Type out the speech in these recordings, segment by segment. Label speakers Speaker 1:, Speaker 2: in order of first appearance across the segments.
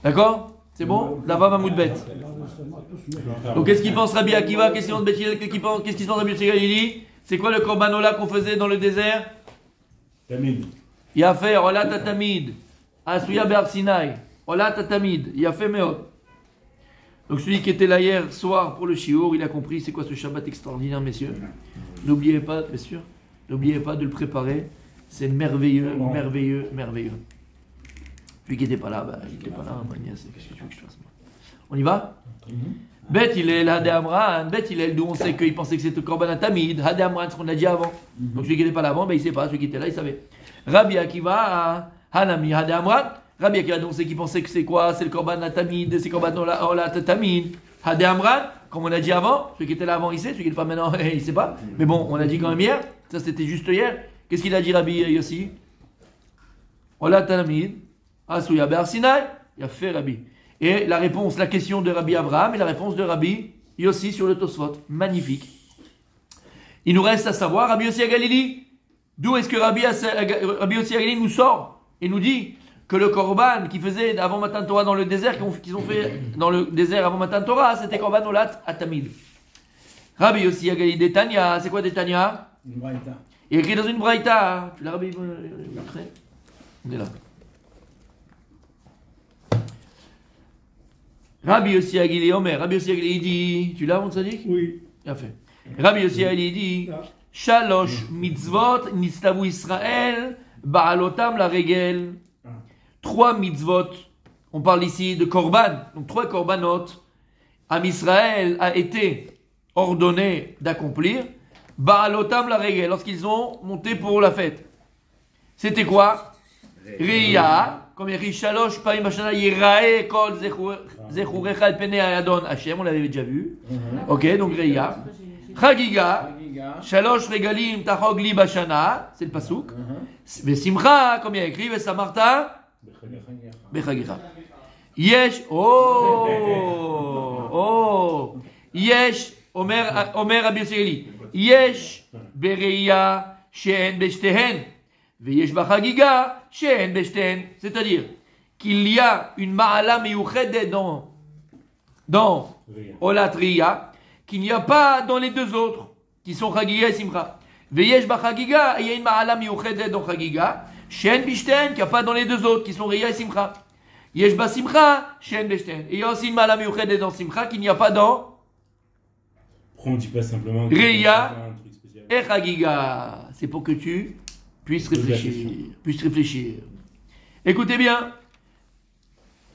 Speaker 1: D'accord? C'est bon? Dava Mamoudbet. Donc qu'est-ce qu'il pense Rabbi Akiva? Qu'est-ce qu'il pense Rabbi Galili? C'est quoi le korbanola qu'on faisait dans le désert?
Speaker 2: Tamid.
Speaker 1: Yafé, Ola Tatamid. Asuya Be'ar Sinai. Ola Tatamid. Yafé Meot. Donc celui qui était là hier soir pour le shiur, il a compris c'est quoi ce Shabbat extraordinaire, messieurs. N'oubliez pas, bien sûr, n'oubliez pas de le préparer. C'est merveilleux, merveilleux, merveilleux. Celui qui n'était pas là, bah, il n'était pas là, ma nièce, qu'est-ce que tu veux que je fasse moi? On y va? Bet il est Hadé Amran, Bet il est d'où on sait qu'il pensait que c'était Korban Tamid, Hadé Amran, ce qu'on a dit avant. Donc celui qui n'était pas là avant, ben, il ne sait pas, celui qui était là, il savait. Rabbi Akiva, Hanami, Hadé Amran, Rabbi Akiva, d'où on sait qu'il pensait que c'est quoi? C'est le Korban Tamid, c'est Korban Ola Tamid, Hadé Amran, comme on a dit avant, celui qui était là avant, il sait, celui qui n'est pas maintenant, il ne sait pas. Mais bon, on a dit quand même hier, ça c'était juste hier. Qu'est-ce qu'il a dit Rabbi Yossi? Ola Tamid. Asuya Be'ar Sinai, il a fait Rabbi. Et la réponse, la question de Rabbi Abraham et la réponse de Rabbi Yossi sur le Tosfot. Magnifique. Il nous reste à savoir, Rabbi Yossi à Galili, d'où est-ce que Rabbi Yossi à Galili nous sort et nous dit que le Korban qu'ils faisaient avant Matan Torah dans le désert, qu'ils ont fait dans le désert avant Matan Torah, c'était Korban Olat Atamid. Rabbi Yossi à Galili, Tanya, c'est quoi des Tanya?
Speaker 3: Une braïta.
Speaker 1: Il est écrit dans une braïta. Tu l'as Rabbi? On est là. Rabbi Yossi Agili Omer, Rabbi Yossi Agili dit, tu l'as mon tzaddik?
Speaker 3: Oui.
Speaker 1: Bien fait. Rabbi Yossi Agili dit, Shalosh mitzvot nistavu Israël ba'alotam la regel. 3 mitzvot, on parle ici de korban, donc 3 korbanot, Am Israël a été ordonné d'accomplir ba'alotam la regel, lorsqu'ils ont monté pour la fête. C'était quoi? Riya. Comme il y a écrit Shalosh Parim Bashana Yirae Kol Zechurecha El Penei Ayadon Hashem, on l'avait déjà vu. Ok, donc Reya. Chagiga, Shalosh Regalim Tachogli Bashana, c'est le pasouk. Vesimcha, comme il y a écrit Vesamarta Bechagicha. Yesh, Yesh, Omer Rabbi Yossi Agili. Yesh Bereya She'en Beshtehen. C'est-à-dire qu'il y a une ma'ala meyuchedet dans Olat Riya qu'il n'y a pas dans les deux autres qui sont Chagiga et Simcha. Veyesh b'Chagiga, il y a une ma'ala meyuchedet dans Chagiga, Shen b'Shten, qu'il n'y a pas dans les deux autres qui sont Riya et Simcha. Yesh b'Simcha, Shen b'Shten. Et il y a aussi une ma'ala meyuchedet dans Simcha qu'il n'y a pas dans
Speaker 2: Pourquoi on dit pas simplement
Speaker 1: Riya et Chagiga? C'est pour que tu puisse réfléchir. Écoutez bien.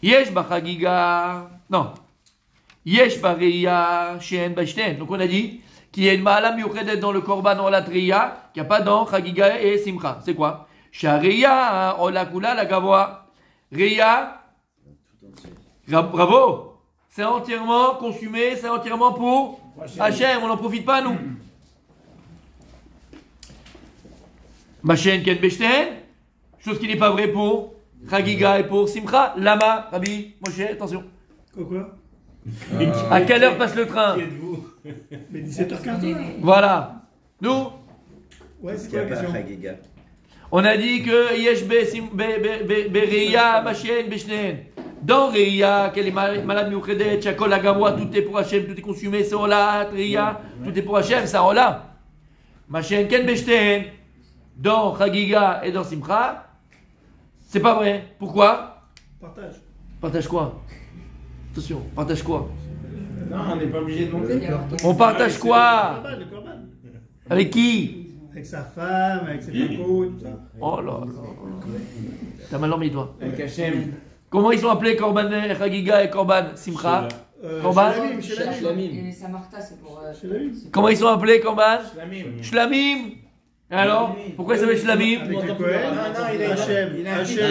Speaker 1: Yesh b'chagiga. Non. Yesh b'reya she'en b'shten. Donc on a dit qu'il y a une ma'ala miyuchedet dans le korban olat riya qu'il n'y a pas dans chagiga et simcha. C'est quoi? Sha'reya ola kula la gavoa. Reya. Bravo. C'est entièrement consumé, c'est entièrement pour Hachem. On n'en profite pas nous. Machen ken beshten, chose qui n'est pas vraie pour Chagiga et pour Simcha. Lama, Rabbi, Moshe, attention.
Speaker 3: Quoi?
Speaker 1: À quelle heure passe le train?
Speaker 3: Mais 17h15.
Speaker 1: Voilà. Nous?
Speaker 3: Ouais, c'est quoi la question?
Speaker 1: On a dit que Yesh Bereya, Machen, Beshten. Dans Reya, qu'elle est malade Miuchedet, Chakol Agavoa, tout est pour Hachem, tout est consumé, c'est Ola, Reya, tout est pour Hachem, ça Ola. Machen ken beshten. Dans Chagiga et dans Simcha, c'est pas vrai. Pourquoi?
Speaker 3: Partage.
Speaker 1: Partage quoi? Attention, partage quoi?
Speaker 3: Non, on n'est pas obligé de monter.
Speaker 1: On partage quoi?
Speaker 3: Le korban.
Speaker 1: Avec qui?
Speaker 3: Avec sa femme, avec ses pacos et tout ça.
Speaker 1: Oh là là. T'as mal dormi toi.
Speaker 3: Avec Hachem.
Speaker 1: Comment ils sont appelés Korban Chagiga et Korban Simcha? Korban?
Speaker 4: Et les Samarta, c'est pour.
Speaker 1: Comment ils sont appelés Korban?
Speaker 3: Shlamim.
Speaker 1: Shlamim. Et alors? Pourquoi ça s'appelle Shlamim?
Speaker 3: Avec le Kohen.
Speaker 5: Non, il a
Speaker 3: Hachem.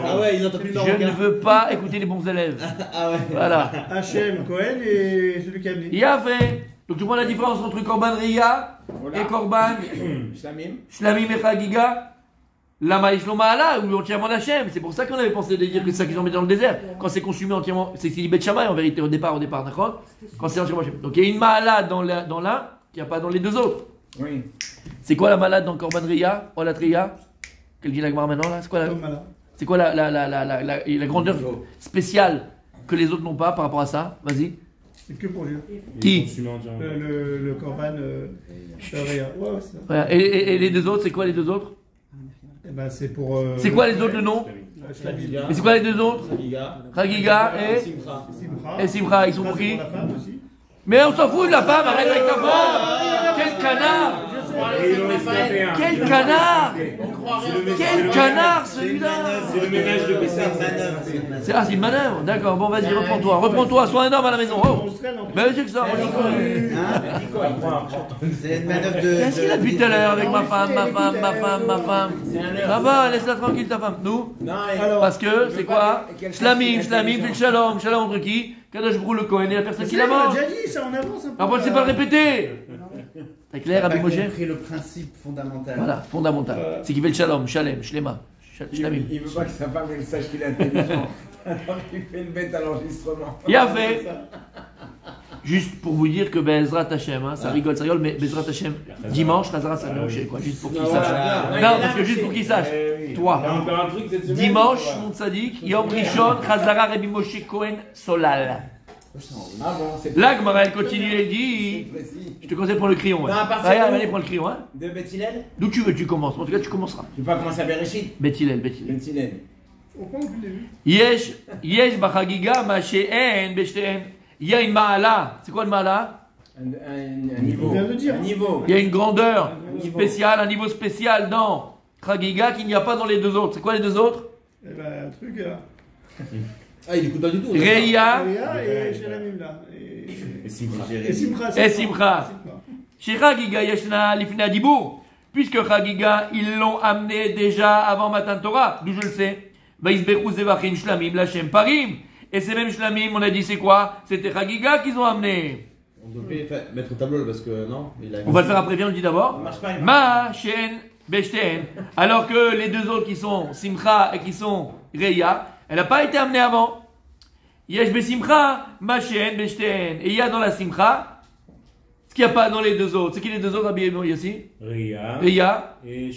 Speaker 5: Ah ouais, ils ont plus
Speaker 1: Je ne veux pas écouter les bons élèves.
Speaker 5: Ah ouais.
Speaker 1: Voilà.
Speaker 3: Hachem, Kohen et celui qui a amené.
Speaker 1: Il a fait. Donc tu vois la différence entre Korban Riya et Korban Shlamim et Chagiga? Lama Ishloma'ala, ou entièrement Hachem. C'est pour ça qu'on avait pensé de dire que c'est ça qu'ils ont mis dans le désert. Quand c'est consumé entièrement, c'est dit Bet Shammai en vérité au départ, d'accord? Quand c'est entièrement Hachem. Donc il y a une ma'ala dans l'un qu'il n'y a pas dans les deux autres.
Speaker 3: Oui.
Speaker 1: C'est quoi la malade dans Korban Riya? Olat Riya? Quel dit la Gemara maintenant là? C'est quoi la... C'est quoi la grandeur spéciale que les autres n'ont pas par rapport à ça? Vas-y.
Speaker 3: C'est que pour Dieu.
Speaker 1: Qui?
Speaker 3: Le Corban Sharia. Ouais, c'est ça.
Speaker 1: Voilà. Et les deux autres, c'est quoi les deux autres?
Speaker 3: Eh ben, c'est pour.
Speaker 1: C'est quoi les autres le nom?
Speaker 3: Shlamim.
Speaker 1: Et c'est quoi les deux autres? Chagiga
Speaker 3: Simcha.
Speaker 1: et Simcha. Ils sont pour
Speaker 3: C'est
Speaker 1: qui?
Speaker 3: pour la femme aussi.
Speaker 1: Mais on s'en fout de la femme, arrête avec ta femme! Quel canard! Quel canard! Quel canard celui-là!
Speaker 2: C'est le ménage de Pessah.
Speaker 1: C'est une manœuvre, d'accord, bon vas-y, reprends-toi, sois un homme à la maison. Oh. Mais c'est que ça, on y croit.
Speaker 5: C'est une manœuvre de.
Speaker 1: Qu'est-ce qu'il a depuis tout à l'heure avec ma femme? Ça va, laisse-la tranquille ta femme. Nous? Parce que, c'est quoi? Shlamim, fait le shalom entre qui? Kadosh Brou le Kohen et la personne qui la
Speaker 3: On a
Speaker 1: mange.
Speaker 3: déjà dit ça en avance un peu.
Speaker 1: Après, c'est pas le répéter. C'est clair, Rabbi Moshe?
Speaker 5: compris le principe fondamental.
Speaker 1: Voilà, fondamental. C'est qu'il fait le shalom, shalem, shlema, shlamim.
Speaker 6: Il veut pas que sa femme elle sache qu'il est intelligent. Alors il fait une bête à l'enregistrement.
Speaker 1: Il a fait. Juste pour vous dire que Bezrat Hashem, hein, ça rigole, mais Bezrat Hashem, dimanche, Khazara Sameroché, quoi, juste pour qu'il sache. Non, parce que juste pour qu'il sache. Toi,
Speaker 2: Encore un truc cette semaine.
Speaker 1: dimanche, mon tzaddik, Yom Rishon, Khazara Rabbi Moshe Cohen Solal.
Speaker 6: Ah bon, c'est
Speaker 1: Là, Gmara, elle continue, elle dit.
Speaker 6: précis.
Speaker 1: Je te conseille de prendre le crayon. Ouais.
Speaker 6: Non, à partir
Speaker 1: Allez,
Speaker 6: de-
Speaker 1: allez, prends le crayon. Hein.
Speaker 6: De Bethilel?
Speaker 1: D'où tu veux, tu commences. En tout cas, tu commenceras.
Speaker 6: Je vais pas commencer à Bereshit.
Speaker 1: Bethilel.
Speaker 6: Bethilel.
Speaker 3: Au point depuis le début.
Speaker 1: Yesh Bachagiga, Mashéen, Beshteen. Il y a une Maala. C'est quoi le Maala?
Speaker 6: Un niveau.
Speaker 3: On vient de dire.
Speaker 6: Un niveau.
Speaker 1: Il y a une grandeur spéciale, un niveau spécial dans Chagiga qu'il n'y a pas dans les deux autres. C'est quoi les deux autres?
Speaker 3: Eh ben, un truc là.
Speaker 5: Ah, il écoute pas du tout.
Speaker 1: Reya
Speaker 3: Et Shlamim là.
Speaker 2: Et Simcha.
Speaker 3: Et Simcha.
Speaker 1: et Simcha. Chez Chagiga, Yeshna Lifna Dibour. Puisque Chagiga, ils l'ont amené déjà avant Matan Torah. D'où je le sais. Vaisberu Zevachim Shlamim Lachem Parim. Et ces mêmes Shlamim, on a dit c'est quoi? C'était Chagiga qu'ils ont amené.
Speaker 5: On devrait mettre au tableau là parce que non.
Speaker 1: On va le faire après, viens, on le dit d'abord.
Speaker 6: Ça marche pas.
Speaker 1: Ma, Shen, Beshten. Alors que les deux autres qui sont Simcha et qui sont Reya, elle n'a pas été amenée avant. Yesh Besimcha, Ma, Shen, Beshten. Et il y a dans la Simcha ce qu'il n'y a pas dans les deux autres. C'est qui les deux autres habillés ici?
Speaker 2: Ria.
Speaker 1: Reya
Speaker 2: et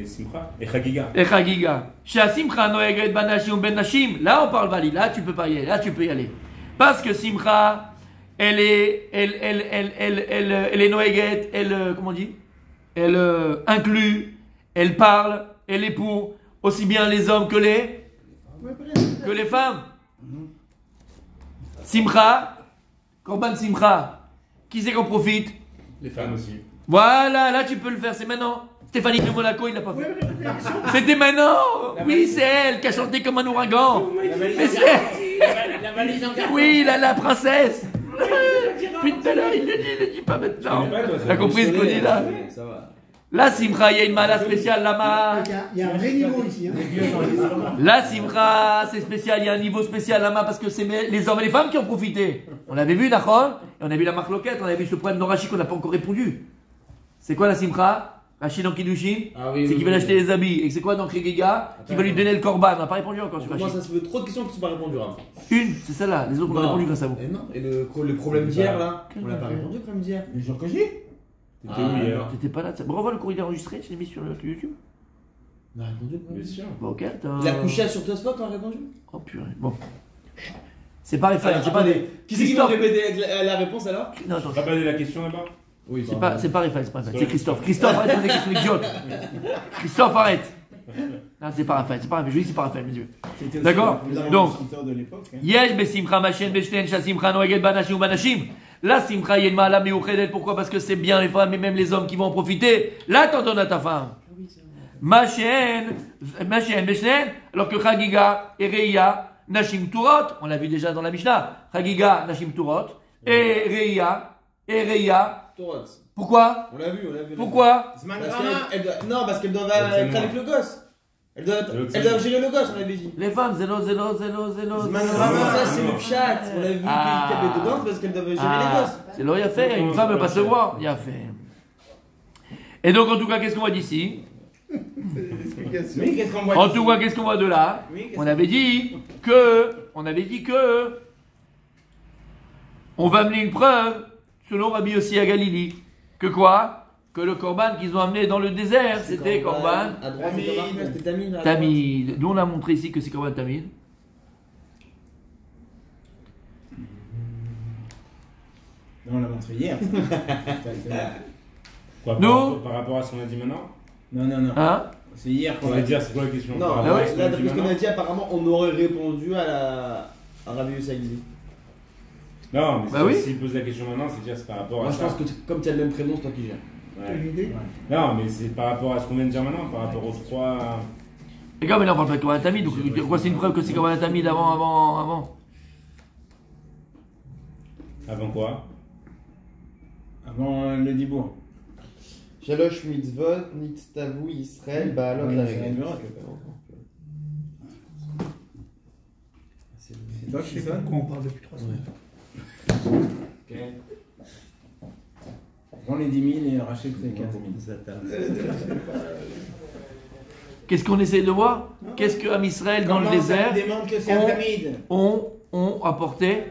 Speaker 2: Simcha. Et Chagiga.
Speaker 1: et Chagiga. Chez Simcha, Noeged, Banashim, Ben Nashim. Là, on parle Vali. Là, tu peux pas y aller. Là, tu peux y aller. Parce que Simcha, elle est Noeged, comment on dit? Elle inclut, elle parle, elle est pour aussi bien les hommes que les femmes. Simcha, Korban Simcha, qui c'est qu'on profite?
Speaker 2: Les femmes aussi.
Speaker 1: Voilà, là tu peux le faire, c'est maintenant. Stéphanie de Monaco, il l'a pas fait. C'était maintenant. Oui, c'est elle qui a chanté comme un ouragan. Mais c'est
Speaker 6: La valise en carton.
Speaker 1: oui, la princesse. Puis tout à l'heure, il le dit pas maintenant. T'as compris ce qu'on dit là?
Speaker 5: Ça va.
Speaker 1: La Simcha, il y a une mala spéciale là-bas.
Speaker 3: Il y a un vrai niveau ici. Hein.
Speaker 1: La Simcha, c'est spécial, il y a un niveau spécial là-bas parce que c'est les hommes et les femmes qui ont profité. On avait vu Nachon, et on a vu la marque Loquette, on avait vu ce problème d'Orachi qu'on n'a pas encore répondu. C'est quoi la Simcha? Rachid dans Kiddushin,
Speaker 5: Ah oui,
Speaker 1: c'est
Speaker 5: oui,
Speaker 1: qu'ils veulent
Speaker 5: oui.
Speaker 1: acheter les habits. Et c'est quoi dans Krigiga? Qui veulent lui donner le korban. On n'a pas répondu encore sur
Speaker 5: Moi,
Speaker 1: Rachid.
Speaker 5: ça se fait trop de questions qui sont pas répondues. Hein.
Speaker 1: Une, c'est celle-là. Les autres, on a répondu grâce à vous.
Speaker 5: Et non. Et le problème d'hier là, on l'a pas répondu le problème d'hier.
Speaker 6: Le jour que j'ai.
Speaker 2: T'étais où hier?
Speaker 1: T'étais pas là. Bravo, le cours il est enregistré, je l'ai mis sur YouTube.
Speaker 5: On a répondu.
Speaker 2: Bien sûr.
Speaker 1: Bon, ok, attends.
Speaker 5: Il a couché sur Tosfot, on a répondu.
Speaker 1: Oh purée. Bon. C'est pas Raphaël, c'est pas des.
Speaker 5: Qui c'est qui va
Speaker 1: Christophe.
Speaker 5: répéter la réponse alors?
Speaker 1: Non, attends.
Speaker 2: Rabattez la question là-bas.
Speaker 5: Oui,
Speaker 1: C'est pas Raphaël, c'est Christophe. Christophe, arrête de poser des questions idiotes. Christophe, arrête. Non, c'est pas Raphaël, je dis c'est pas Raphaël, mes yeux. D'accord? Donc,
Speaker 2: de l'époque.
Speaker 1: Yesh besimcha machen beshten shasimcha noeged banashim ou banashim. La simcha yed ma'ala miuchedet. Pourquoi? Parce que c'est bien les femmes et même les hommes qui vont en profiter. Là, t'en donnes à ta femme. Machen beshten. Alors que Chagiga et Reya nashim turot. On l'a vu déjà dans la Mishnah. Chagiga nashim turot. Et Reya.
Speaker 5: Torot.
Speaker 1: Pourquoi?
Speaker 5: On l'a vu.
Speaker 1: Pourquoi?
Speaker 6: Zman
Speaker 5: Parce
Speaker 6: Grama.
Speaker 5: non, parce qu'elle doit
Speaker 2: C'est
Speaker 5: être
Speaker 2: moi.
Speaker 5: avec le gosse. Elle doit
Speaker 2: C'est
Speaker 5: gérer le gosse, on avait dit.
Speaker 1: Les femmes, zélo.
Speaker 6: Zman
Speaker 5: Ça,
Speaker 6: Grama.
Speaker 5: c'est le chat. On l'a vu
Speaker 1: Ah.
Speaker 5: qu'elle était dedans parce qu'elle doit gérer les gosses.
Speaker 1: C'est là, il a fait. Une femme ne peut pas se voir. Il a fait. Et donc, en tout cas, qu'est-ce qu'on voit d'ici?
Speaker 3: Explication.
Speaker 6: Oui, qu'est-ce qu'on voit
Speaker 1: En
Speaker 6: d'ici?
Speaker 1: tout cas, qu'est-ce qu'on voit de là?
Speaker 6: Oui, qu'est-ce
Speaker 1: On avait dit que on va amener une preuve selon Rabbi Yossi à Galilée. Que quoi? que le korban qu'ils ont amené dans le désert, c'était korban
Speaker 5: À droite, c'est pas marqué, c'était tamid. à droite.
Speaker 1: tamid. D'où on a montré ici que c'est korban tamid.
Speaker 6: Non, on l'a montré hier.
Speaker 2: Quoi,
Speaker 1: Nous
Speaker 2: par rapport à ce qu'on a dit maintenant?
Speaker 6: Non.
Speaker 1: Hein?
Speaker 6: C'est hier
Speaker 2: On
Speaker 6: qu'on
Speaker 2: va
Speaker 6: a
Speaker 2: dire, c'est quoi la question?
Speaker 5: Non,
Speaker 2: Par rapport à
Speaker 5: là,
Speaker 2: ce qu'on a dit
Speaker 5: d'après ce qu'on
Speaker 2: maintenant
Speaker 5: a dit, apparemment, on aurait répondu à Rabbi Yossagli.
Speaker 2: Non, mais
Speaker 1: Bah oui.
Speaker 2: s'il pose la question maintenant, c'est dire c'est par rapport
Speaker 5: Moi,
Speaker 2: à
Speaker 5: je
Speaker 2: ça.
Speaker 5: pense que comme tu as le même prénom, c'est toi qui gères.
Speaker 3: T'as
Speaker 2: Ouais.
Speaker 3: une idée?
Speaker 2: Non, mais c'est par rapport à ce qu'on vient de dire maintenant, par rapport aux trois.
Speaker 1: Les gars, mais là on parle pas de korban tamid. Donc quoi, c'est une preuve que c'est korban tamid avant.
Speaker 2: Avant quoi?
Speaker 6: avant le Dibour.
Speaker 5: Shalosh mitzvot, nitztavu Israël, ba'alot
Speaker 6: Ouais,
Speaker 5: la
Speaker 6: c'est
Speaker 5: règle.
Speaker 6: C'est toi qui
Speaker 3: C'est
Speaker 6: fais
Speaker 3: ça
Speaker 6: ça?
Speaker 3: de quoi on parle depuis 3 semaines.
Speaker 6: Ok. Prends les 10 000 et rachète les 15 000.
Speaker 1: Qu'est-ce qu'on essaie de voir? Qu'est-ce que Am Israël dans le
Speaker 6: Comment
Speaker 1: désert
Speaker 6: ça démontre que c'est un tamid
Speaker 1: ont apporté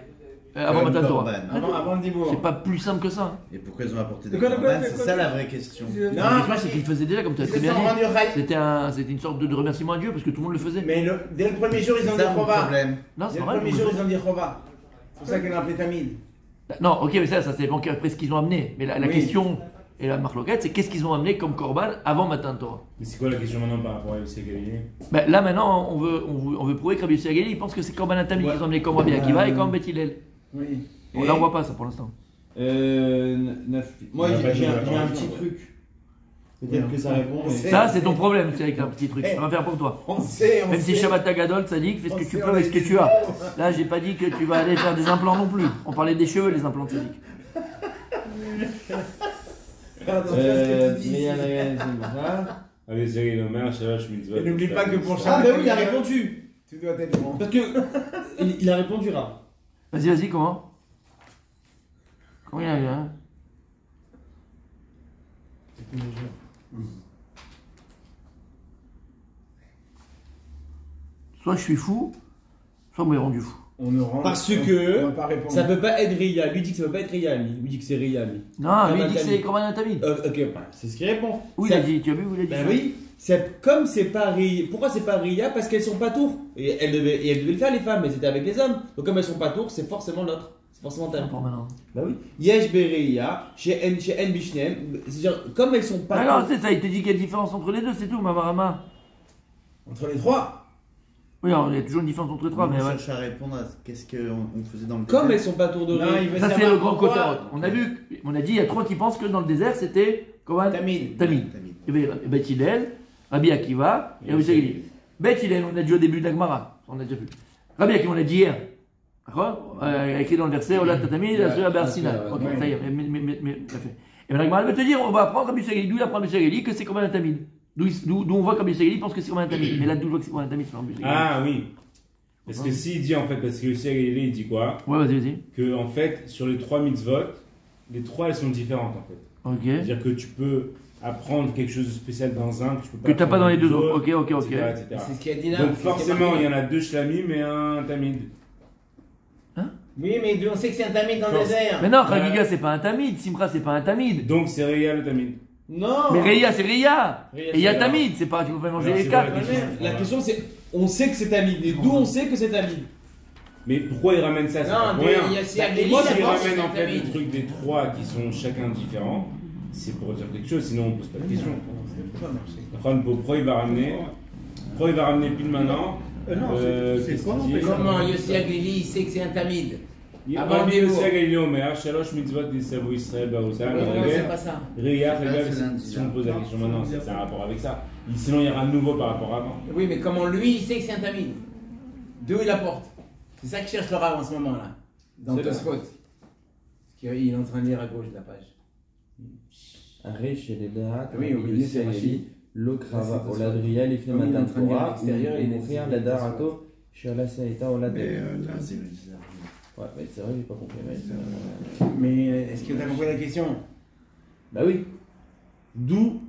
Speaker 1: avant
Speaker 7: Comme
Speaker 1: Matan Torah?
Speaker 7: Corban.
Speaker 6: avant le Dibour.
Speaker 1: C'est pas plus simple que ça.
Speaker 7: Et pourquoi ils ont apporté
Speaker 3: De
Speaker 7: des
Speaker 3: quoi,
Speaker 7: corbanes?
Speaker 3: de
Speaker 7: C'est
Speaker 3: quoi,
Speaker 7: ça
Speaker 3: de
Speaker 7: la
Speaker 3: quoi
Speaker 7: vraie question.
Speaker 6: Non,
Speaker 1: Non, c'est qu'ils le faisaient déjà, comme tu as
Speaker 6: ils
Speaker 1: très
Speaker 6: se
Speaker 1: bien
Speaker 6: sont rendus
Speaker 1: dit.
Speaker 6: rail.
Speaker 1: C'était une sorte de remerciement à Dieu parce que tout le monde le faisait.
Speaker 6: Mais dès le premier jour, ils
Speaker 7: C'est
Speaker 6: ont dit
Speaker 7: ça mon
Speaker 6: Chova.
Speaker 7: problème.
Speaker 1: Non,
Speaker 6: Dès
Speaker 1: c'est
Speaker 6: le
Speaker 1: vrai.
Speaker 6: premier
Speaker 1: vous
Speaker 6: jour,
Speaker 1: le
Speaker 6: ils ont dit Chova. C'est pour ça qu'ils l'ont appelé tamid.
Speaker 1: faites. Non, ok, mais ça dépend après ce qu'ils ont amené. Mais la
Speaker 6: Oui.
Speaker 1: question et la marloquette, c'est qu'est-ce qu'ils ont amené comme korban avant Matan Torah?
Speaker 2: Mais c'est quoi la question maintenant par rapport à Yossi Galilée?
Speaker 1: Ben, là maintenant, on veut prouver que Rabbi Yossi Agali, il pense que c'est korban tamid
Speaker 6: Ouais.
Speaker 1: qu'ils ont amené comme Rabbi Akiva et comme Beth Hillel.
Speaker 6: Oui.
Speaker 1: Bon, là on voit pas ça pour l'instant.
Speaker 5: Moi,
Speaker 2: On a pas
Speaker 5: j'ai
Speaker 2: de
Speaker 5: un
Speaker 2: réponse.
Speaker 5: petit truc. Peut-être que ça répond. mais-
Speaker 6: sait.
Speaker 1: Ça c'est ton problème, c'est avec un petit truc. Ça va faire pour toi.
Speaker 6: On sait, on
Speaker 1: Même
Speaker 6: sait.
Speaker 1: si Shabbat Tagadol, ça dit que fais ce
Speaker 6: On
Speaker 1: que
Speaker 6: sait,
Speaker 1: tu
Speaker 6: on
Speaker 1: peux
Speaker 6: a
Speaker 1: avec ce que
Speaker 6: dit-
Speaker 1: tu as. Là, j'ai pas dit que tu vas aller faire des implants non plus. On parlait des cheveux, les implants tzaddik.
Speaker 6: Fais attention à ce que tu dis.
Speaker 5: Brian Ryan, c'est ça.
Speaker 2: Allez, Zéry, le maire, Shalosh, Mitzvot.
Speaker 6: Et n'oublie pas que pour
Speaker 5: Ah,
Speaker 6: chaque.
Speaker 5: bah oui, il a répondu.
Speaker 6: Tu dois être bon.
Speaker 5: Parce que. Il a répondu, Rav.
Speaker 1: Vas-y, comment? Comment il y a eu, hein? Soit je suis fou, soit moi il est rendu fou.
Speaker 6: On ne rend.
Speaker 5: Parce
Speaker 6: on-
Speaker 5: que
Speaker 6: on va pas répondre.
Speaker 5: Ça peut pas être Ria. Lui dit que ça peut pas être Ria. Lui dit que c'est Ria. Lui.
Speaker 1: Non, lui il dit que
Speaker 5: Tamid.
Speaker 1: c'est korban tamid.
Speaker 5: Ok, bah, c'est ce qu'il répond.
Speaker 1: Où il
Speaker 5: Ça-
Speaker 1: a dit? Tu as vu où il a dit
Speaker 5: Ben
Speaker 1: ça?
Speaker 5: oui, c'est comme c'est pas Ria. Pourquoi c'est pas Ria? Parce qu'elles sont pas tours. Et elles devaient le faire les femmes, mais c'était avec les hommes. Donc comme elles sont pas tours, c'est forcément l'autre. C'est forcément
Speaker 1: C'est
Speaker 5: tel.
Speaker 1: pour maintenant.
Speaker 5: Bah oui. Yesh Bereia, chez En Bishnem. C'est-à-dire, comme elles sont pas
Speaker 1: Ah non,
Speaker 5: tours.
Speaker 1: c'est ça, il te dit quelle différence entre les deux, c'est tout, Mavarama.
Speaker 6: Entre les trois.
Speaker 1: Oui, alors, il y a toujours une différence entre les trois, mais
Speaker 7: On
Speaker 1: ouais.
Speaker 7: cherche à répondre à qu'est-ce qu'on faisait dans le
Speaker 5: Comme
Speaker 7: désert.
Speaker 5: elles sont pas tours de
Speaker 6: Non,
Speaker 5: Ria.
Speaker 6: il veut
Speaker 1: Ça, c'est
Speaker 6: savoir
Speaker 1: le grand
Speaker 6: pourquoi.
Speaker 1: côté. On a vu, on a dit, il y a trois qui pensent que dans le désert, c'était korban
Speaker 6: Tamid.
Speaker 1: tamid. Il y avait Beth Hillel, Rabbi Akiva et Rabbi Sagili. Beth Hillel, on a dit au début de la Gemara, on a déjà vu. Rabbi Akiva, on a dit hier. D'accord? Écrit dans le verset, Ola Tatamid, Asura Bersina. Ok, ça y est, mais ça fait. Et bien la Gemara elle veut te dire, on va apprendre Rabbi Sagili, d'où il apprend Rabbi Sagili que c'est korban tamid. D'où on voit que Rabbi Sagili pense que c'est korban tamid. Mais là, d'où je vois que c'est korban tamid, c'est Rabbi Sagili.
Speaker 2: Ah oui. Parce que s'il dit en fait, parce que Yossi Galilée il dit quoi?
Speaker 1: Ouais, vas-y.
Speaker 2: Que en fait, sur les trois mitzvot, les trois elles sont différentes en fait.
Speaker 1: Ok.
Speaker 2: C'est-à-dire que tu peux apprendre quelque chose de spécial dans un que tu peux pas
Speaker 1: Que t'as pas
Speaker 2: apprendre
Speaker 1: dans les deux
Speaker 2: autres,
Speaker 1: autres. Ok.
Speaker 2: etc., etc.
Speaker 6: C'est ce qu'il a dit là.
Speaker 2: Donc
Speaker 6: c'est ce qui est
Speaker 2: forcément,
Speaker 6: marqué.
Speaker 2: il y en a deux shlamim et un tamid.
Speaker 6: Oui, mais on sait que c'est un tamid dans le
Speaker 2: Force.
Speaker 6: désert.
Speaker 1: Mais non, Chagiga, c'est pas un tamid. Simcha, c'est pas un tamid.
Speaker 2: Donc c'est Réa le tamid.
Speaker 5: Non.
Speaker 1: Mais Reya, c'est Reya.
Speaker 5: Reya,
Speaker 1: Et il y a
Speaker 5: c'est
Speaker 1: tamid. C'est pas, tu peux pas manger
Speaker 2: Alors,
Speaker 1: les
Speaker 2: c'est
Speaker 1: quatre.
Speaker 2: pas la question.
Speaker 5: La question c'est, on sait que c'est Tamid. Et d'où on sait que c'est Tamid?
Speaker 2: Mais pourquoi il ramène ça? C'est pas
Speaker 6: Non,
Speaker 2: pour
Speaker 6: mais
Speaker 2: rien.
Speaker 6: il y a si
Speaker 5: Bah,
Speaker 6: Agnelli,
Speaker 5: moi,
Speaker 2: S'il
Speaker 6: d'abord, c'est
Speaker 2: ramène
Speaker 6: un
Speaker 2: en fait le
Speaker 6: tamid.
Speaker 2: truc des trois qui sont chacun différents, c'est pour dire quelque chose, sinon on pose pas de question. Pourquoi il va ramener pile maintenant?
Speaker 3: Non, c'est
Speaker 2: qu'est-ce
Speaker 3: quoi
Speaker 2: qu'il dit?
Speaker 6: Comment Yossi Agnelli il sait que c'est un tamid? Avant
Speaker 2: Avant
Speaker 6: le
Speaker 2: de
Speaker 6: Dibour.
Speaker 2: Yossi Galilée Omer, Shalosh mitzvot d'Israël Israël Baotam,
Speaker 6: Non, c'est pas ça.
Speaker 2: Réa,
Speaker 7: C'est
Speaker 2: regarde,
Speaker 7: lundi,
Speaker 2: si on
Speaker 7: là.
Speaker 2: pose la question maintenant, c'est un rapport avec ça. Sinon il y aura un nouveau par rapport à avant.
Speaker 6: Oui, mais comment lui il sait que c'est un tamid? D'où il apporte? C'est ça que cherche le Rav en ce moment là. Dans
Speaker 2: C'est là.
Speaker 6: Tosfot. Parce qu'il est en train de lire à gauche de la page.
Speaker 5: Arrêt chez les Dahat,
Speaker 6: Oui, au milieu, c'est Rachid.
Speaker 5: L'Okrava,
Speaker 6: Ça, c'est
Speaker 5: Oladria, les
Speaker 6: Comme il est en train de lire à
Speaker 5: Torah,
Speaker 6: l'extérieur,
Speaker 5: et
Speaker 6: il est-
Speaker 5: mourir la Darato, chez la Saïta, Olad.
Speaker 3: Mais
Speaker 5: Ouais,
Speaker 3: là, c'est.
Speaker 5: c'est vrai, j'ai pas compris.
Speaker 6: Mais est-ce que tu as compris la question?
Speaker 5: Bah oui. D'où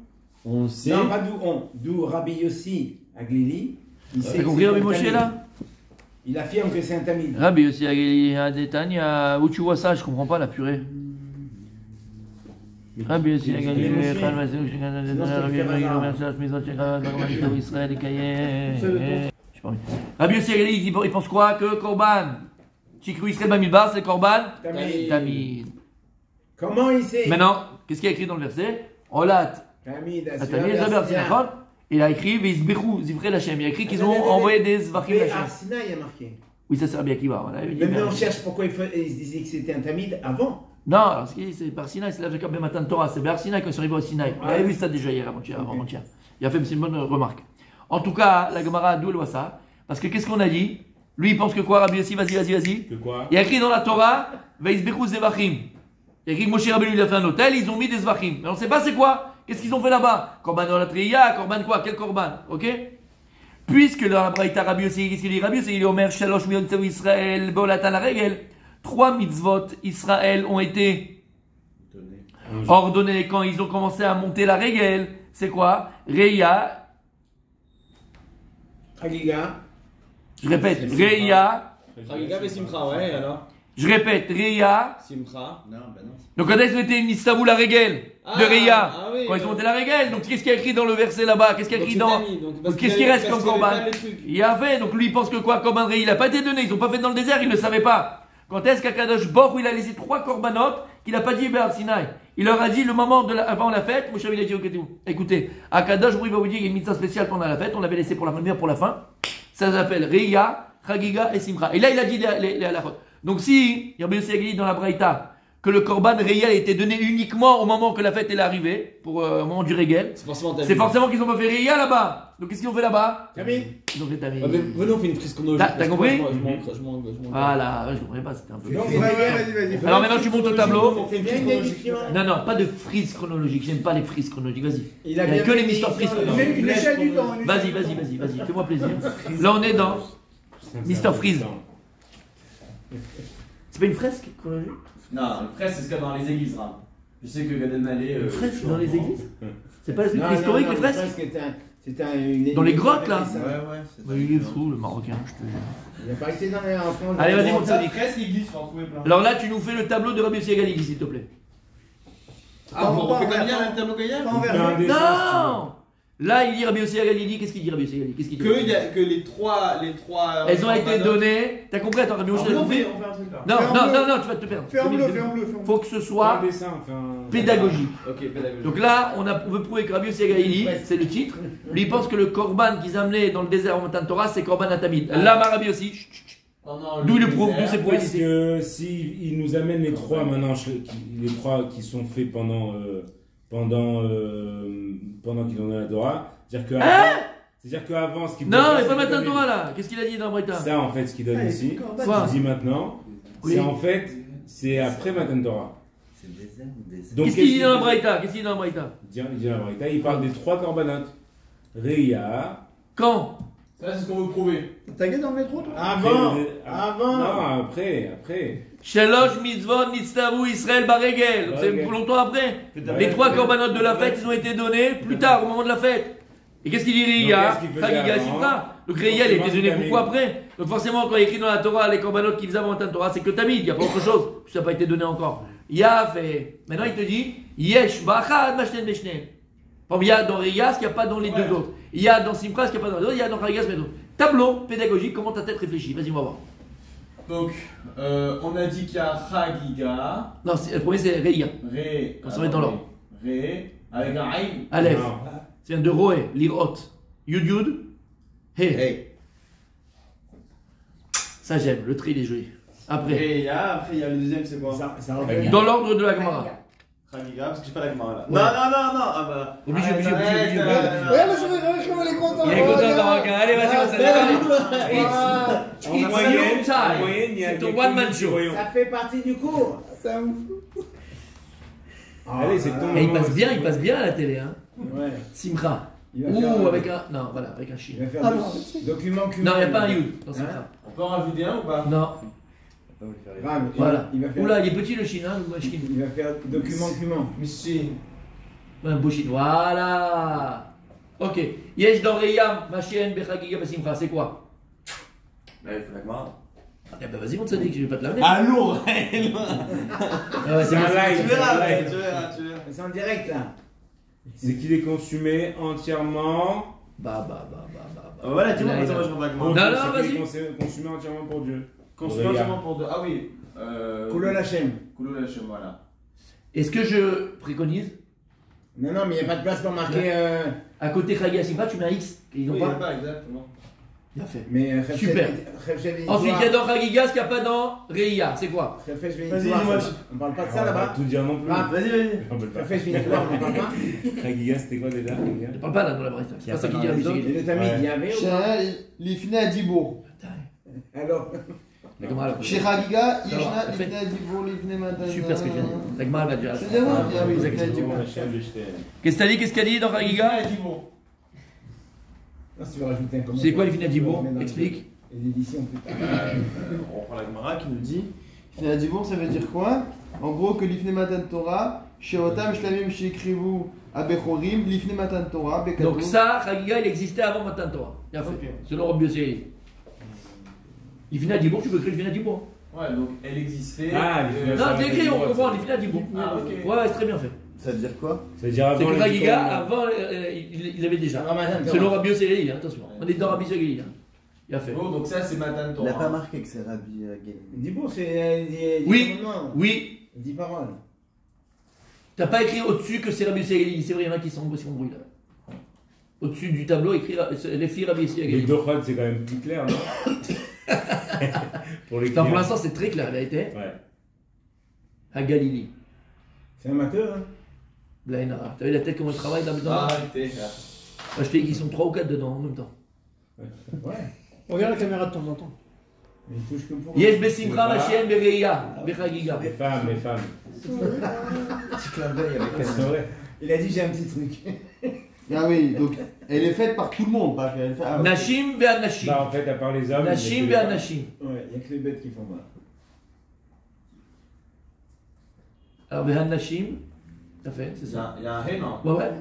Speaker 5: on sait.
Speaker 6: Non, pas d'où on. D'où Rabbi Yossi Aglili. Il sait
Speaker 1: T'as
Speaker 6: que
Speaker 1: compris
Speaker 6: c'est
Speaker 1: Rabbi
Speaker 6: un
Speaker 1: Moshe
Speaker 6: tamid.
Speaker 1: là?
Speaker 6: Il affirme que c'est un tamid.
Speaker 1: Rabbi aussi, il y a des Tanya. Où tu vois ça? Je comprends pas la purée. Rabbi Yossi Agali,
Speaker 6: Sinon,
Speaker 1: Khan
Speaker 6: c'est
Speaker 1: Masou, Rabbi Yossi Agali, Mizot Shekha, Barman Israël, Kaye. J'ai pas envie. Rabbi Yossi Agali, il pense quoi? Que Korban, Chikru Israël Bamidbar, c'est Korban Tamid.
Speaker 6: Comment il sait?
Speaker 1: Maintenant, qu'est-ce qu'il y a écrit dans le verset? Olat.
Speaker 6: Tamid,
Speaker 1: Tamid, il a écrit Veisbechu, Zivrei Lachem. Il a écrit qu'ils ont envoyé des Zvachim Lachem.
Speaker 6: Arsina, il y a marqué.
Speaker 1: Oui, ça c'est Rabbi Akiva.
Speaker 6: Mais on cherche pourquoi ils disaient que c'était un Tamid avant.
Speaker 1: Non, alors c'est par Sinaï, c'est là Jacob Ben Matan Torah, c'est vers Sinaï quand ils sont arrivés au Sinaï. On avait vu ça déjà hier, avant-hier. Il a fait une bonne remarque. En tout cas, la Gemara, d'où elle voit ça? Parce que qu'est-ce qu'on a dit? Lui, il pense que quoi, Rabbi Yossi? Vas-y.
Speaker 2: Que quoi?
Speaker 1: Il y a écrit dans la Torah, Veisbechu Zevachim. Il y a écrit que Moshe Rabbeinu il a fait un hôtel, ils ont mis des Zvachim. Mais on ne sait pas c'est quoi. Qu'est-ce qu'ils ont fait là-bas? Korban Olatriya, Korban quoi? Quel Korban? Ok? Puisque dans la Braïta Rabbi Yossi, qu'est-ce qu'il dit? Rabbi Yossi, il est Omer, Shalosh Mitzvot Israël, Beolatan la règle. 3 mitzvot Israël ont été ordonnés quand ils ont commencé à monter la règle. C'est quoi? Reya.
Speaker 6: Chagiga.
Speaker 1: Je répète, Reya.
Speaker 5: Chagiga et Simcha, ouais, alors.
Speaker 1: Je répète, Reya.
Speaker 5: Simcha.
Speaker 7: Non, bah non.
Speaker 1: Donc quand ils ont été Nistavou la règle de Reya,
Speaker 5: oui,
Speaker 1: quand ils ont monté la règle, donc qu'est-ce qu'il y a écrit dans le verset là-bas? Qu'est-ce qu'il y a écrit dans. Donc qu'est-ce qui reste comme Korban? Il y avait, donc lui il pense que quoi? Korban Reya, il n'a pas été donné, ils n'ont pas fait dans le désert, il ne le savait pas. Quand est-ce qu'Akadosh Baruch il a laissé 3 korbanot qu'il n'a pas dit Béat Sinaï? Il leur a dit le moment avant la fête, Moshe il a dit écoutez, Akadosh Baruch il va vous dire il y a une mitzvah spéciale pendant la fête, on l'avait laissé pour la première pour la fin. Ça s'appelle Reya, Chagiga et Simcha. Et là il a dit les halachot. Donc si, il y a bien dit dans la Braïta que le korban Reya a été donné uniquement au moment que la fête est arrivée, au moment du Régel, c'est forcément qu'ils n'ont pas fait Reya là-bas. Donc qu'est-ce qu'ils ont fait là-bas?
Speaker 6: Tamid.
Speaker 1: Ils ont fait Tamid.
Speaker 5: Venez, on fait une frise chronologique.
Speaker 1: T'as compris?
Speaker 5: Je manque.
Speaker 1: Voilà, je comprenais pas, c'était un peu.
Speaker 3: Vas-y.
Speaker 1: Alors maintenant tu montes au tableau.
Speaker 6: On fait bien une émission.
Speaker 1: Non, pas de frise chronologique, j'aime pas les frises chronologiques, vas-y.
Speaker 6: Il
Speaker 1: Il n'y
Speaker 6: a
Speaker 1: a
Speaker 6: bien
Speaker 1: que les
Speaker 6: fait
Speaker 1: Mister Freeze
Speaker 6: une
Speaker 1: chronologiques.
Speaker 3: Une échelle du temps.
Speaker 1: Vas-y, fais-moi plaisir. Là on est dans. Mister Freeze. C'est pas une fresque chronologique?
Speaker 5: Non, le fresque, c'est ce qu'il y a dans les églises, Ram. Je sais que Gad Elmaleh.
Speaker 1: Une fresque dans les églises? C'est pas historique les fresques?
Speaker 6: C'était
Speaker 1: Dans les grottes là?
Speaker 7: Ouais.
Speaker 1: Il est fou le Marocain, je te jure.
Speaker 6: Il n'a pas été dans les enfants.
Speaker 1: Allez, vas-y, monte ça.
Speaker 5: Fresque, l'église, tu vas en trouver plein.
Speaker 1: Alors là, tu nous fais le tableau de Rabbi Yossi Agali, s'il te plaît.
Speaker 5: Ah, on refait comme hier, le tableau qu'hier?
Speaker 3: Pas en version.
Speaker 1: Non! Là, il dit Rabbi Yossi Agali, qu'est-ce qu'il dit Rabbi Yossi Agali? Qu'est-ce qu'il dit?
Speaker 5: Que les trois.
Speaker 1: Elles ont été données. T'as compris? Attends, Rabbi Yossi
Speaker 5: On
Speaker 1: Agali.
Speaker 5: fait un truc là.
Speaker 1: Non, tu vas te perdre.
Speaker 3: Fais en bleu.
Speaker 1: Faut que ce
Speaker 2: Un
Speaker 1: soit
Speaker 2: dessin,
Speaker 1: pédagogique.
Speaker 5: Ok, pédagogique.
Speaker 1: Donc là, on veut prouver que Rabbi Yossi Agali, c'est le titre. Lui, il pense que le korban qu'ils amenaient dans le désert en montagne Torah, c'est korban atamid. Là, Rabbi Yossi, d'où il le prouve, d'où c'est prouvé
Speaker 2: Parce
Speaker 1: ici.
Speaker 2: que si il nous amène les 3 maintenant, les 3 qui sont faits pendant qu'ils ont la Torah, c'est-à-dire qu'avant ce qu'il
Speaker 1: Non, mais pas matin Torah là. Qu'est-ce qu'il a dit dans Braïta?
Speaker 2: Ça en fait ce qu'il donne ici,
Speaker 1: Quoi?
Speaker 2: ce qu'il dit maintenant,
Speaker 1: Oui.
Speaker 2: c'est en fait c'est après Matan Torah.
Speaker 7: C'est désert ou désert?
Speaker 2: Donc
Speaker 1: Qu'est-ce qu'il dit dans la Braïta? Qu'est-ce qu'il dit dans la Braïta?
Speaker 2: Il dit dans la Braïta, il parle des 3 corbanotes. Reya.
Speaker 1: Quand?
Speaker 5: Ça, c'est ce qu'on veut prouver.
Speaker 3: T'as gagné dans le métro, toi?
Speaker 6: Avant.
Speaker 2: Non, après.
Speaker 1: Shalosh mitzvot nitztavu Israël baregel. C'est
Speaker 2: Ok.
Speaker 1: pour longtemps après. Les 3 corbanotes de la fête, ils ont été donnés plus tard, au moment de la fête. Et qu'est-ce qu'il dit Reya?
Speaker 2: qu'est-ce qu'il faisait
Speaker 1: Chagiga
Speaker 2: avant?
Speaker 1: Simcha. Donc Reya, il a été donné
Speaker 2: Tamid.
Speaker 1: beaucoup après. Donc forcément, quand il est écrit dans la Torah, les corbanotes qu'ils faisaient avant la Torah, c'est que Tamid, il n'y a pas autre chose. Ça n'a pas été donné encore. Yaf et. Maintenant, il te dit Yesh bachad mashten beshneim. Il y a dans Reya ce qu'il n'y a pas dans les deux autres. Il y a dans Simcha ce qu'il n'y a pas dans les autres. Il y a dans Chagiga ce qu'il y a dans les autres. Tableau pédagogique, comment ta tête réfléchit? Vas-y, on va voir.
Speaker 5: Donc, on a dit qu'il y a Chagiga.
Speaker 1: Non, le premier c'est Reya.
Speaker 5: Ré.
Speaker 1: On se met dans l'ordre.
Speaker 5: Ré. Avec un Aïn.
Speaker 1: Aleph.
Speaker 2: Non.
Speaker 1: C'est un de Roé, Lirot. Yud, He.
Speaker 7: Hey.
Speaker 1: Ça j'aime, le tri il est joli. Après,
Speaker 5: Après, il y a le deuxième, c'est quoi?
Speaker 1: dans l'ordre de la Gemara.
Speaker 5: Chagiga, parce que j'ai pas la Gemara là.
Speaker 1: Ouais.
Speaker 5: Non. Ah bah.
Speaker 1: Obligé.
Speaker 3: Regarde le sourire, comment il est content.
Speaker 1: Il est content le Marocain. Allez, vas-y, on s'en
Speaker 2: En
Speaker 1: It's
Speaker 2: moyenne,
Speaker 1: time.
Speaker 2: il y a
Speaker 1: C'est ton
Speaker 2: quelques
Speaker 1: one man show.
Speaker 2: voyons.
Speaker 6: Ça fait partie du cours.
Speaker 3: C'est un
Speaker 2: Allez, c'est ton
Speaker 1: Et il
Speaker 2: moment
Speaker 1: passe
Speaker 2: aussi.
Speaker 1: bien à la télé, hein.
Speaker 6: Ouais.
Speaker 1: Simcha.
Speaker 6: Il va faire
Speaker 1: Ouh, avec un. Non, voilà, avec un chien.
Speaker 6: Il va faire
Speaker 3: Ah,
Speaker 6: document.
Speaker 1: Non, il n'y a pas un Yud dans Simcha.
Speaker 5: On peut en rajouter un ou pas?
Speaker 1: Non,
Speaker 6: Ram,
Speaker 1: voilà.
Speaker 6: Il va faire.
Speaker 1: Oula, il est petit le chien, hein, le machkin.
Speaker 6: Il va faire document.
Speaker 5: Monsieur.
Speaker 1: Un beau chien. Voilà. Ok. Yesh dans Reyam, Machien, Bechagiga, Basimcha, c'est quoi?
Speaker 5: Bah, il faut la Gemara.
Speaker 1: Eh ben vas-y, mon sadique, je vais pas te l'amener.
Speaker 5: Ah lourd.
Speaker 1: Ah ouais,
Speaker 2: C'est un live.
Speaker 5: Tu verras, tu verras.
Speaker 6: C'est en direct là.
Speaker 2: C'est qu'il est consumé entièrement.
Speaker 1: Bah.
Speaker 5: Voilà, dis-moi,
Speaker 1: Là,
Speaker 5: moi,
Speaker 1: là.
Speaker 5: je remarque.
Speaker 2: pour
Speaker 1: Non,
Speaker 2: Dieu,
Speaker 1: non,
Speaker 2: c'est qu'il est
Speaker 1: vas-y.
Speaker 2: consumé entièrement pour Dieu.
Speaker 5: Consumer
Speaker 2: Regarde.
Speaker 5: entièrement pour deux. Ah oui.
Speaker 6: Koulou Lachem.
Speaker 5: Koulou Lachem, voilà.
Speaker 1: Est-ce que je préconise,
Speaker 6: Non, non, mais il n'y a pas de place pour marquer.
Speaker 1: à côté Chagia Simcha, tu mets un X, ils n'ont
Speaker 5: Oui,
Speaker 1: pas.
Speaker 5: pas exactement.
Speaker 1: Bien fait.
Speaker 6: Mais
Speaker 1: Super. Ensuite, il y a dans Chagiga ce qu'il n'y a pas dans Reia. C'est quoi?
Speaker 5: Vas-y, dis-moi.
Speaker 6: On parle pas de
Speaker 2: On
Speaker 6: ça
Speaker 2: va pas
Speaker 6: là-bas.
Speaker 2: tout dire non plus.
Speaker 6: Ah,
Speaker 5: Vas-y.
Speaker 2: On peut pas.
Speaker 6: Refresh Victoire, on en parle pas.
Speaker 2: Chagiga, c'était quoi déjà Chagiga
Speaker 1: Ne parle pas là dans la Braïta. C'est pas ça qu'il dit à
Speaker 6: Et
Speaker 1: Rabbi
Speaker 6: le Tamid, il y avait ou pas
Speaker 8: לפני הדיבור.
Speaker 6: Alors,
Speaker 1: Mais comment alors?
Speaker 8: שחגיגה
Speaker 1: לא,
Speaker 8: ישנה
Speaker 1: יפה.
Speaker 8: לפני הדיבור, לפני מתן.
Speaker 1: Super ce que tu viens de dire. La Gemara, elle va te dire.
Speaker 8: C'est bon, il y a oui,
Speaker 1: Pose la
Speaker 8: לפני
Speaker 1: question.
Speaker 8: הדיבור.
Speaker 1: Qu'est-ce que t'as dit? Qu'est-ce qu'elle dit dans Chagiga?
Speaker 6: si tu veux rajouter un commentaire.
Speaker 1: C'est quoi les Finadibour?
Speaker 6: On met dans
Speaker 1: Explique.
Speaker 6: l'édition plus tard.
Speaker 5: On prend la Gemara qui nous dit.
Speaker 8: לפני הדיבור, ça veut dire quoi? En gros, que לפני מתן תורה, שאותם שלמים שהקריבו הבכורים, לפני מתן תורה, בכתוב.
Speaker 1: Donc ça, Chagiga, il existait avant Matan Torah. Bien fait.
Speaker 8: Ok.
Speaker 1: Selon Rabbi Yossi. Il finit à Dibour, tu peux écrire le finit à Dibour.
Speaker 5: Ouais, donc elle existait.
Speaker 2: Ah, les Finadibour.
Speaker 1: Non, t'es écrit, on comprend, il finit à Dibour.
Speaker 5: Ah, ok.
Speaker 1: Ouais, c'est très bien fait.
Speaker 7: Ça veut dire quoi?
Speaker 2: Ça veut dire
Speaker 1: C'est
Speaker 2: avant
Speaker 1: que
Speaker 2: les
Speaker 1: Chagiga,
Speaker 2: icônes.
Speaker 1: avant, il avait déjà.
Speaker 6: Avant Matan Torah.
Speaker 1: Selon Rabbi Yossi, attention. On est dans Rabbi Yossi. Il a fait.
Speaker 5: Bon, donc ça c'est Matan
Speaker 7: Il n'a pas
Speaker 5: Torah.
Speaker 7: marqué que c'est Rabbi Gel.
Speaker 6: Dibour, c'est 10
Speaker 1: Oui,
Speaker 6: commandements.
Speaker 1: oui.
Speaker 6: 10 paroles.
Speaker 1: T'as pas écrit au-dessus que c'est Rabbi Yossi. C'est vrai, il y en a qui s'embrouillent là. Au-dessus du tableau, écrit les filles Rabbi
Speaker 2: Les
Speaker 1: Yossi.
Speaker 2: Dochot, c'est quand même plus clair, non Pour les
Speaker 1: Pour
Speaker 2: clients.
Speaker 1: l'instant, c'est très clair, la vérité.
Speaker 2: Ouais.
Speaker 1: À Galilée.
Speaker 6: C'est amateur, hein.
Speaker 1: Blainara. T'as vu la tête comment il travaille là-dedans?
Speaker 5: Arrêtez.
Speaker 1: Moi, je t'ai dit qu'ils sont 3 ou 4 dedans en même temps.
Speaker 6: Ouais.
Speaker 3: Regarde la caméra de temps en temps.
Speaker 6: Mais il touche que pour.
Speaker 1: Yesh besimcha machien bereia, bechagiga.
Speaker 2: Les femmes, les femmes.
Speaker 7: Petit clin d'œil avec
Speaker 2: C'est vrai.
Speaker 6: Il a dit j'ai un petit truc.
Speaker 8: Ah oui, donc elle est faite par tout le monde, pas qu'elle est faite. Ah, ok.
Speaker 1: Nashim ve'anashim.
Speaker 2: Bah, en fait, à part les hommes.
Speaker 1: Nashim
Speaker 2: il y a que les femmes.
Speaker 1: ve'anashim.
Speaker 6: Ouais, il n'y a que les bêtes qui font mal.
Speaker 1: Alors ve'anashim, t'as fait, c'est
Speaker 5: Il y
Speaker 1: ça.
Speaker 5: a un ré, non?
Speaker 1: Ouais, ouais,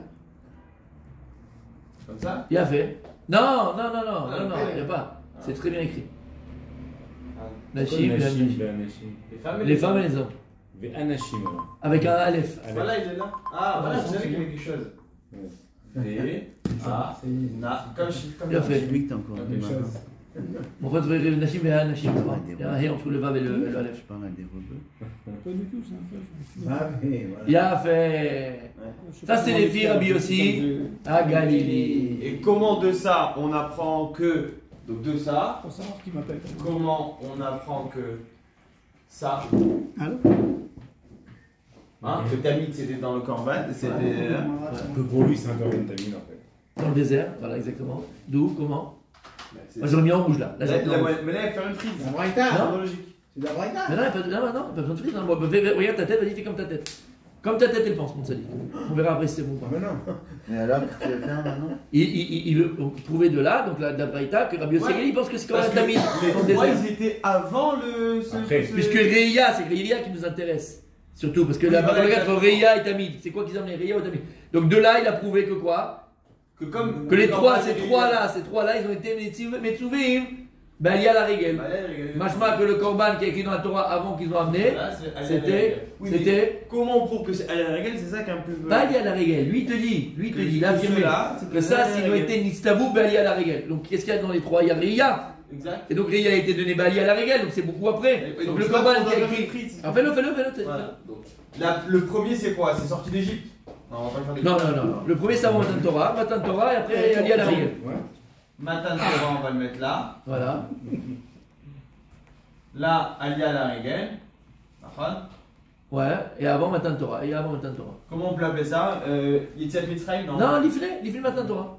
Speaker 5: Comme ça?
Speaker 1: il a fait. Non, non, non, non,
Speaker 5: Ah,
Speaker 1: non, non,
Speaker 5: ok.
Speaker 1: il n'y a pas. C'est très bien écrit.
Speaker 5: Ah.
Speaker 1: Nashim
Speaker 2: Nashim,
Speaker 1: ve'anashim.
Speaker 2: ve'anashim.
Speaker 5: Les femmes
Speaker 1: Les femmes et les hommes.
Speaker 2: Ve'anashim, alors.
Speaker 1: Avec un Aleph.
Speaker 2: Allez.
Speaker 5: Voilà, il est là. Ah, voilà,
Speaker 1: Ah,
Speaker 5: je savais
Speaker 1: c'est
Speaker 5: qu'il y avait quelque chose.
Speaker 2: Ouais.
Speaker 5: V, A, Na. Comme
Speaker 1: Bien fait.
Speaker 7: J'ai vu que t'as encore
Speaker 5: Quelque
Speaker 7: des
Speaker 6: chose.
Speaker 7: mains.
Speaker 1: Mon frère, Nashim ve'anashim. Il y a un hé entre le vav et le Aleph.
Speaker 7: Je parle à des rebeux.
Speaker 3: Pas du tout, c'est un peu.
Speaker 6: Ah, mais voilà.
Speaker 1: Il a fait. Ça, c'est les filles Rabbi Yossi à Galilée.
Speaker 5: Et comment de ça on apprend que. Donc de ça,
Speaker 3: Pour savoir qui m'appelle.
Speaker 5: comment on apprend que ça.
Speaker 3: Allô
Speaker 5: Hein, que Tamid c'était dans le Corban, c'était.
Speaker 2: Que pour lui, c'est un corban tamid, en fait.
Speaker 1: Dans le désert, voilà exactement. D'où, comment? Moi j'aurais mis en rouge là. Là, j'ai mis en rouge.
Speaker 5: Mais là, il va faire une frise.
Speaker 6: C'est la Braïta.
Speaker 1: Non.
Speaker 6: C'est de la Braïta.
Speaker 1: Mais non, il n'y a pas de, non, pas besoin de frise. Non. Regarde ta tête, vas-y, fais comme ta tête. Comme ta tête, elle pense, mon sadique. On verra après si c'est bon ou
Speaker 6: Ah,
Speaker 1: pas.
Speaker 6: mais non.
Speaker 7: Et alors, qu'est-ce que tu vas faire maintenant?
Speaker 1: Il veut prouver de là, donc la Braïta, que Rabbi Yossi,
Speaker 5: Ouais.
Speaker 1: il pense que c'est quand
Speaker 5: Parce
Speaker 1: même
Speaker 5: que
Speaker 1: Tamid dans le
Speaker 5: les trois,
Speaker 1: désert.
Speaker 5: ils étaient avant le.
Speaker 2: Après.
Speaker 1: Puisque Reya, c'est Reya qui nous intéresse. Surtout, parce que
Speaker 5: Oui,
Speaker 1: la
Speaker 5: voilà,
Speaker 1: regarde entre
Speaker 5: exactement.
Speaker 1: Reya et Tamid. C'est quoi qu'ils ont amené, Reya ou Tamid? Donc de là, il a prouvé que quoi?
Speaker 5: Que comme.
Speaker 1: Que les
Speaker 5: comme
Speaker 1: trois,
Speaker 5: dans
Speaker 1: ces
Speaker 5: les-
Speaker 1: trois-là, ils ont été Metsuvim, ben il y a la règle.
Speaker 5: Bah, là, regardez.
Speaker 1: Machma que le Korban qui est écrit dans la Torah avant qu'ils ont amené,
Speaker 5: Là, c'est Aliyah
Speaker 1: c'était,
Speaker 5: la règle. Oui, mais
Speaker 1: c'était,
Speaker 5: comment on prouve que c'est Aliyah la règle? C'est ça qui est un peu.
Speaker 1: pas lié à la règle. Lui il te dit, il a affirmé que ça, s'ils ont été Nistabou, ben lié à la règle. Donc qu'est-ce qu'il y a dans les trois? Il y a Reya.
Speaker 5: Exact.
Speaker 1: Et donc Reya a été donné Bali à la règle, donc c'est beaucoup après.
Speaker 5: Et
Speaker 1: Donc le
Speaker 5: c'est là
Speaker 1: Korban
Speaker 5: qu'on
Speaker 1: qui a
Speaker 5: doit faire
Speaker 1: écrit.
Speaker 5: une prise.
Speaker 1: Alors fais-le.
Speaker 5: Voilà. Donc, le premier, c'est quoi? C'est sorti d'Égypte. Non, on va pas le faire d'Égypte.
Speaker 1: Non. Le premier c'est avant Matan Torah, et après il y a lié à la règle.
Speaker 2: Ouais.
Speaker 5: Matan Torah, on va le mettre là.
Speaker 1: Voilà.
Speaker 5: Là, Aliyah la règle. D'accord.
Speaker 1: Ouais, et avant Matan Torah.
Speaker 5: Comment on peut appeler ça? Yetziat Mitzrayim, non?
Speaker 1: Non, l'ifle Matan Torah.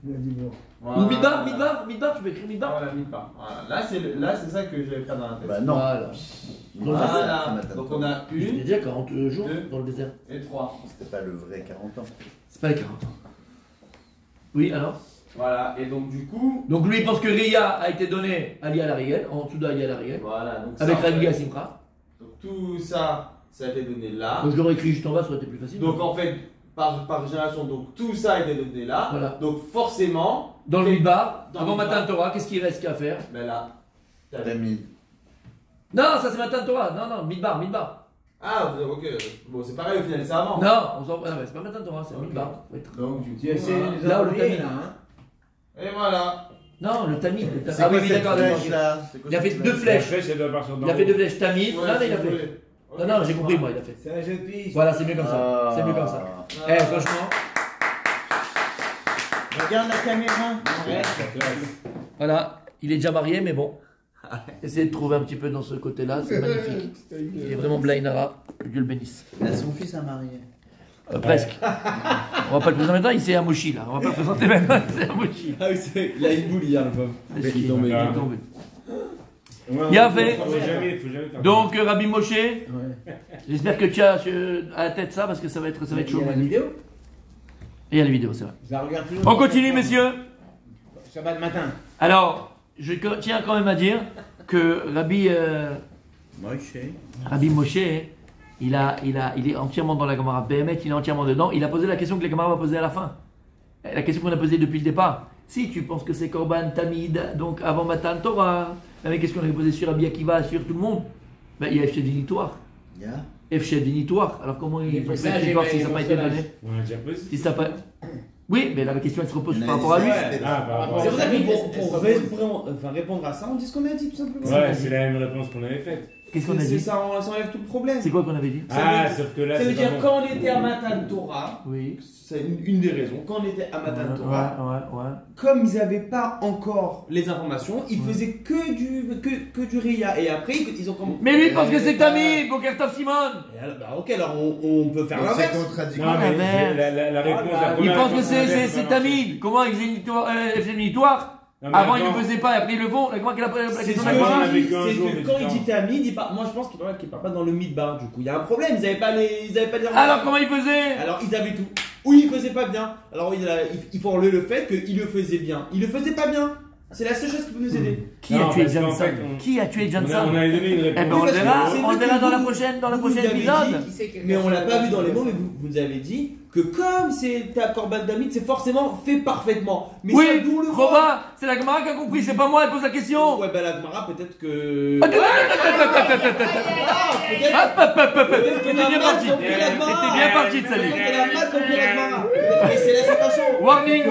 Speaker 6: Il a dit bon.
Speaker 1: Ou Midbar, tu peux écrire Midbar.
Speaker 5: Voilà, Midbar. Voilà. Là, c'est ça que je vais faire dans la tête.
Speaker 7: Bah non.
Speaker 1: Voilà.
Speaker 5: Voilà. Donc on a
Speaker 1: Il y a
Speaker 5: une
Speaker 1: déjà 40 jours
Speaker 5: deux.
Speaker 1: dans le désert.
Speaker 5: et trois.
Speaker 7: C'était pas le vrai 40 ans.
Speaker 1: C'est pas les 40 ans. Oui, alors?
Speaker 5: Voilà. Et donc du coup,
Speaker 1: Donc lui il pense que Ria a été donné à Lia la Régel, en dessous d'Alia la Régel,
Speaker 5: voilà. Donc
Speaker 1: avec
Speaker 5: ça,
Speaker 1: Raviga Simcha.
Speaker 5: Donc tout ça, ça a été donné là.
Speaker 1: Donc je l'aurais écrit juste en bas, ça aurait été plus facile.
Speaker 5: Donc en fait, par génération, donc tout ça a été donné là.
Speaker 1: Voilà.
Speaker 5: Donc forcément,
Speaker 1: Dans le Midbar,
Speaker 5: Dans
Speaker 1: avant
Speaker 5: le Midbar.
Speaker 1: Matan Torah, qu'est-ce qu'il reste qu'à faire?
Speaker 5: ben là,
Speaker 7: Tamid.
Speaker 1: Non, ça c'est Matan Torah. Non, Midbar.
Speaker 5: Ah, ok. Bon, c'est pareil au final, c'est avant.
Speaker 1: Non, c'est pas Matan Torah, c'est Midbar.
Speaker 5: Donc,
Speaker 6: Tu essaies de nous
Speaker 1: Là où le
Speaker 6: embrouiller,
Speaker 1: Tamid.
Speaker 6: là, hein.
Speaker 5: Et voilà.
Speaker 1: Non, le Tamid.
Speaker 7: C'est
Speaker 1: Ah
Speaker 7: quoi
Speaker 1: oui,
Speaker 7: cette
Speaker 1: d'accord.
Speaker 7: flèche là?
Speaker 1: Il a fait deux
Speaker 2: La
Speaker 1: flèches.
Speaker 2: flèche, elle doit partir d'en
Speaker 1: Il a fait
Speaker 2: haut.
Speaker 1: deux flèches Tamid.
Speaker 5: Ouais,
Speaker 1: Non, il a
Speaker 5: c'est
Speaker 1: fait.
Speaker 5: vrai.
Speaker 1: Non, j'ai compris, moi, il a fait.
Speaker 6: C'est un jeu de piste.
Speaker 1: Voilà, c'est mieux comme ça. C'est mieux comme ça. Eh, franchement,
Speaker 6: Regarde la caméra.
Speaker 2: Ouais, c'est la classe.
Speaker 1: voilà, il est déjà marié, mais bon. Essayez de trouver un petit peu dans ce côté-là, c'est magnifique. Il est vraiment Blainara, que Dieu le bénisse.
Speaker 7: Là, son fils a marié.
Speaker 1: Presque. On va pas le présenter maintenant, il s'est à Mochi là. On va pas le présenter maintenant, il s'est à Mochi.
Speaker 5: Ah oui, c'est. Il a une boule hier, le pauvre.
Speaker 1: Il est tombé.
Speaker 2: Ouais,
Speaker 1: Il a
Speaker 2: faut
Speaker 1: fait.
Speaker 2: jamais faire
Speaker 1: Donc Rabbi Moshe, j'espère que tu as à la tête ça parce que ça va être chaud.
Speaker 6: Il y a la vidéo.
Speaker 1: Et il y a la vidéo, c'est vrai.
Speaker 6: Je la regarde toujours.
Speaker 1: On continue, messieurs.
Speaker 6: Shabbat matin.
Speaker 1: Alors, je tiens quand même à dire que Rabbi Moshe, il est entièrement dans la Gemara. Béhémet, il est entièrement dedans. Il a posé la question que la Gemara va poser à la fin. La question qu'on a posée depuis le départ. Si tu penses que c'est Korban Tamid, donc avant Matan Torah, la même question qu'on a posée sur Rabbi Akiva, sur tout le monde, ben, il y a Efshed Vinitoire. Efshed Vinitoire. Alors comment il faut faire Vinitoire si ça n'a pas été donné?
Speaker 2: On a déjà posé.
Speaker 1: Si ça pas... Oui, mais la question elle se repose par rapport à lui.
Speaker 2: Ah, par rapport
Speaker 5: C'est
Speaker 2: à
Speaker 5: pour
Speaker 2: ça.
Speaker 5: ça que pour répondre à ça, on dit ce qu'on a dit tout simplement.
Speaker 2: Ouais, c'est la même réponse qu'on avait faite.
Speaker 1: Qu'est-ce qu'on a dit?
Speaker 5: Ça enlève tout le problème.
Speaker 1: C'est quoi qu'on avait dit?
Speaker 2: Ah, sauf que là,
Speaker 5: Ça veut
Speaker 2: c'est
Speaker 5: dire
Speaker 2: pas bon.
Speaker 5: quand on était à Matan Torah,
Speaker 1: Oui.
Speaker 5: c'est une des raisons, quand on était à Matan Torah,
Speaker 1: Ouais.
Speaker 5: comme ils n'avaient pas encore les informations, ils faisaient que du Ria. Et après, ils ont commencé.
Speaker 1: Mais lui parce que c'est Tamid, Bokertov Simon.
Speaker 5: Ok, alors on peut faire
Speaker 7: C'est
Speaker 5: l'inverse.
Speaker 7: contradictoire.
Speaker 2: Non, mais la réponse. la
Speaker 1: Il
Speaker 2: première
Speaker 1: pense que
Speaker 2: réponse qu'on avait,
Speaker 1: c'est
Speaker 2: pas
Speaker 1: Tamid. Comment il faisait une victoire?
Speaker 2: Non, mais
Speaker 1: Avant il
Speaker 2: attends.
Speaker 1: ne faisait pas, et après ils le font. Comment qu'il a la
Speaker 5: C'est
Speaker 1: question
Speaker 5: ce
Speaker 1: de
Speaker 2: Avant,
Speaker 1: la
Speaker 2: on
Speaker 1: Gemara?
Speaker 2: avait qu'un
Speaker 5: c'est
Speaker 2: jour
Speaker 5: que
Speaker 2: de
Speaker 5: quand il
Speaker 2: différence.
Speaker 5: dit Tamid, moi je pense qu'il parle pas dans le midbar du coup. Il y a un problème, ils n'avaient pas les
Speaker 1: Alors comment il faisait?
Speaker 5: Alors ils avaient tout. Ou il faisait pas bien. Alors il faut enlever le fait qu'il le faisait bien. Il le faisait pas bien. C'est la seule chose qui peut nous aider.
Speaker 1: Qui
Speaker 2: Non,
Speaker 1: a tué
Speaker 2: parce qu'en
Speaker 1: Johnson?
Speaker 2: fait,
Speaker 1: Qui a tué
Speaker 2: On
Speaker 1: Johnson?
Speaker 2: avait donné une
Speaker 1: Eh ben
Speaker 2: réponse.
Speaker 1: on le verra,
Speaker 5: c'est
Speaker 1: on le
Speaker 5: vrai
Speaker 1: verra
Speaker 5: que
Speaker 1: dans la
Speaker 5: vous-
Speaker 1: prochaine
Speaker 5: vous
Speaker 1: prochaine
Speaker 5: avez
Speaker 1: épisode.
Speaker 6: Qui c'est que
Speaker 5: Mais on l'a pas vu dans les mots, mais
Speaker 6: personne-
Speaker 5: vous nous avez dit que comme c'est ta Korban Damit, c'est forcément fait parfaitement. Mais ça,
Speaker 1: Oui,
Speaker 5: d'où le
Speaker 1: Roba, c'est la Gemara qui a compris, c'est pas moi, elle pose la question.
Speaker 5: Ouais, bah la Gemara, peut-être que.
Speaker 1: T'étais bien parti. T'étais bien parti de
Speaker 5: Peut-être
Speaker 1: salut.
Speaker 5: qu'elle a mal compris la Gemara. Mais c'est la situation.
Speaker 1: Warning.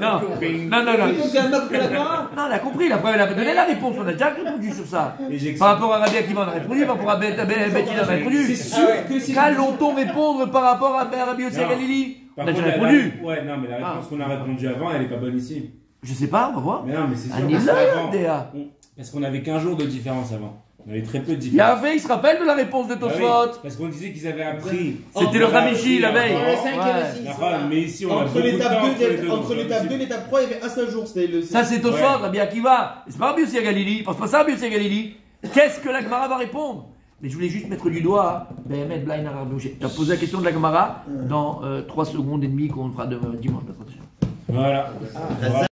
Speaker 1: Non.
Speaker 5: Peut-être qu'elle a mal compris la Gemara.
Speaker 1: Non, elle a compris, la preuve, elle a donné la réponse, on a déjà répondu sur ça.
Speaker 2: Et j'explique.
Speaker 1: Par rapport à Rabbi Akiva, on a répondu, par rapport à Bettina, on a répondu.
Speaker 5: C'est sûr que c'est.
Speaker 1: Qu'allons-on répondre par rapport à Rabbi Yossi
Speaker 2: Non.
Speaker 1: Galili? On
Speaker 2: Par
Speaker 1: a déjà
Speaker 2: contre,
Speaker 1: répondu.
Speaker 2: Ouais, non, mais la réponse qu'on a répondu avant, elle est pas bonne ici.
Speaker 1: Je sais pas, on va voir.
Speaker 2: Mais non, mais c'est sûr.
Speaker 1: Anisa,
Speaker 2: parce qu'avant,
Speaker 1: Déa.
Speaker 2: Parce qu'on avait qu'un jour de différence avant. On avait très peu de
Speaker 1: Il y
Speaker 2: différence.
Speaker 1: avait, il se rappelle de la réponse de
Speaker 2: Bah oui,
Speaker 1: Tosfot.
Speaker 2: parce qu'on disait qu'ils avaient appris.
Speaker 1: C'était le Ramichi la veille.
Speaker 6: Le 5 et
Speaker 1: Ouais.
Speaker 6: le 6.
Speaker 2: D'accord, mais ici, on a
Speaker 5: Entre
Speaker 2: beaucoup de
Speaker 5: l'étape
Speaker 2: temps
Speaker 5: 2
Speaker 2: donc
Speaker 5: entre
Speaker 2: c'est
Speaker 5: l'étape 2 et
Speaker 2: possible.
Speaker 5: l'étape 3, il y avait un seul jour. C'était le.
Speaker 1: Ça c'est Tosfot,
Speaker 2: Ouais.
Speaker 1: Rabbi Akiva. Et c'est pas Rabbi Yossi Galili. Pense pas ça, Rabbi Yossi Galili. Qu'est-ce que la Gemara va répondre? Mais je voulais juste mettre du doigt à Béhémet Blain Arabe. Tu as posé la question de la Gemara dans 3 secondes et demie qu'on fera dimanche.
Speaker 2: Voilà.